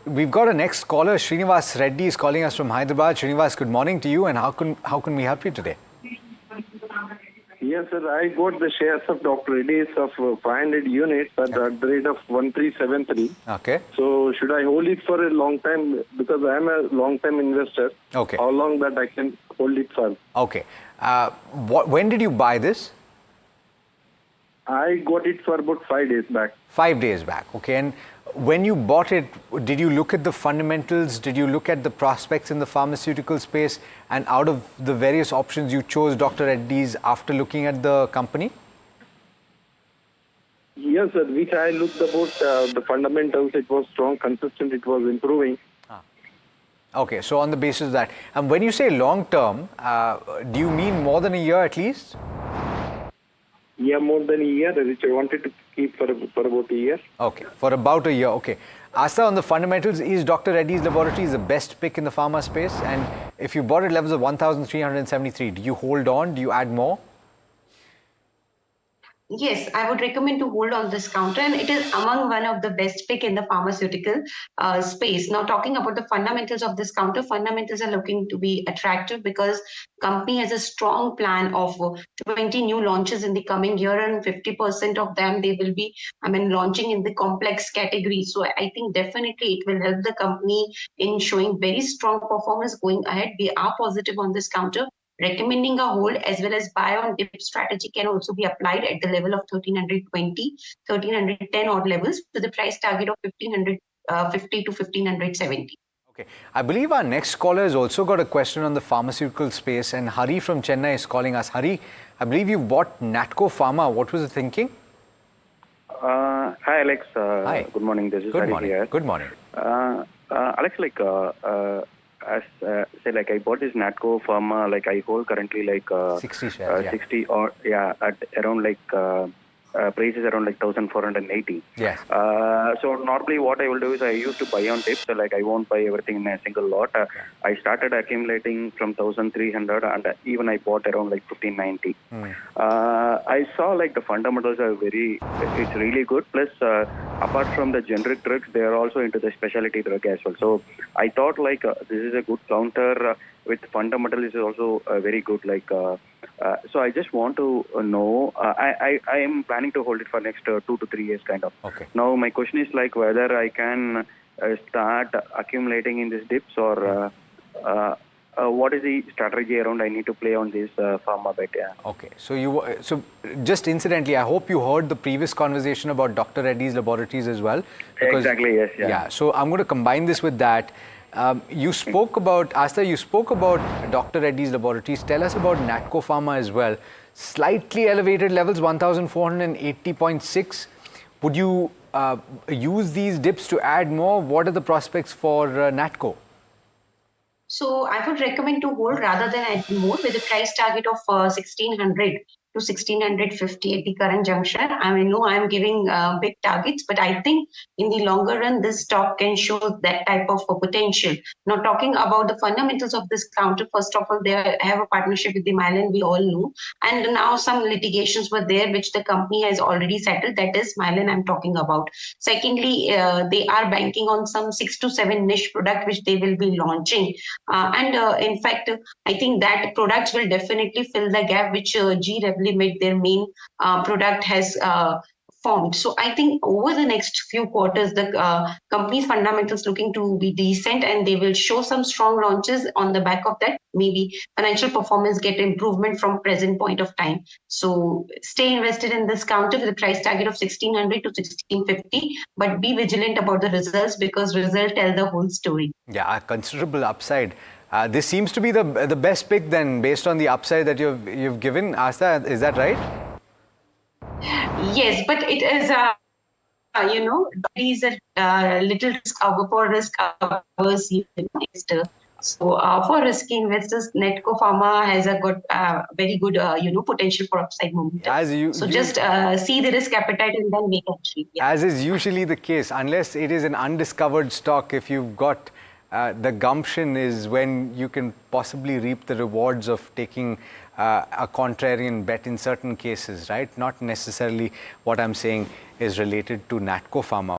We've got a next caller. Srinivas Reddy is calling us from Hyderabad. Srinivas, good morning to you, and how can we help you today? Yes, sir. I got the shares of Dr. Reddy's of 500 units at the rate of 1373. Okay. So should I hold it for a long time? Because I am a long-time investor. Okay. How long that I can hold it for? Okay. When did you buy this? I got it for about 5 days back. 5 days back. Okay. And when you bought it, did you look at the fundamentals? Did you look at the prospects in the pharmaceutical space? And out of the various options, you chose Dr. Reddy's after looking at the company? Yes, sir. Which I looked about the fundamentals. It was strong, consistent. It was improving. Okay. So on the basis of that, and when you say long term, do you mean more than a year at least? Yeah, more than a year, which I wanted to keep for about a year. Okay, for about a year. Okay. Asta, on the fundamentals, is Dr. Reddy's Laboratories the best pick in the pharma space? And if you bought at levels of 1,373, do you hold on? Do you add more? Yes, I would recommend to hold on this counter, and it is among one of the best pick in the pharmaceutical space. Now, talking about the fundamentals of this counter, fundamentals are looking to be attractive because company has a strong plan of 20 new launches in the coming year, and 50% of them they will be, launching in the complex category. So I think definitely it will help the company in showing very strong performance going ahead. We are positive on this counter. Recommending a hold as well as buy on dip strategy can also be applied at the level of 1320, 1310 odd levels to the price target of 1550 to 1570. Okay. I believe our next caller has also got a question on the pharmaceutical space, and Hari from Chennai is calling us. Hari, I believe you bought Natco Pharma. What was the thinking? Hi, Alex. Hi. Good morning. This is Good Hari morning. here. Good morning. Alex, I bought this Natco Pharma. I hold currently 60 shares. 60 or at around prices around 1,480. Yes. So normally what I will do is I used to buy on dips. So I won't buy everything in a single lot. I started accumulating from 1,300 and even I bought around 1,590. I saw the fundamentals are it's really good. Plus apart from the generic drugs, they are also into the specialty drug as well. So I thought this is a good counter with fundamentals is also very good. So I just want to know, I am planning to hold it for next 2 to 3 years kind of. Okay. Now my question is whether I can start accumulating in these dips or what is the strategy around I need to play on this pharma bet? Yeah. Okay. So just incidentally, I hope you heard the previous conversation about Dr. Reddy's Laboratories as well. Exactly, yes. Yeah. So I'm going to combine this with that. You spoke about, Asta, you spoke about Dr. Reddy's Laboratories. Tell us about Natco Pharma as well. Slightly elevated levels, 1,480.6. Would you use these dips to add more? What are the prospects for Natco? So I would recommend to hold rather than add more with a price target of 1,600 to 1,650 at the current juncture. I know I'm giving big targets, but I think in the longer run, this stock can show that type of potential. Now, talking about the fundamentals of this counter, first of all, they have a partnership with the Mylan, we all know. And now some litigations were there, which the company has already settled. That is Mylan I'm talking about. Secondly, they are banking on some 6 to 7 niche product, which they will be launching. In fact, I think that products will definitely fill the gap which G Revlimid, their main product, has formed. So I think over the next few quarters, the company's fundamentals looking to be decent, and they will show some strong launches on the back of that. Maybe financial performance get improvement from present point of time. So stay invested in this counter with a price target of 1,600 to 1,650, but be vigilant about the results because results tell the whole story. Yeah, a considerable upside. This seems to be the best pick then, based on the upside that you've given. Asta, is that right? Yes, but it is there is a little risk for risk averse investor. So for risky investors, Natco Pharma has a good, very good, potential for upside momentum. Just see the risk appetite and then make entry. Yeah. As is usually the case, unless it is an undiscovered stock, if you've got the gumption, is when you can possibly reap the rewards of taking a contrarian bet in certain cases, right? Not necessarily what I'm saying is related to Natco Pharma.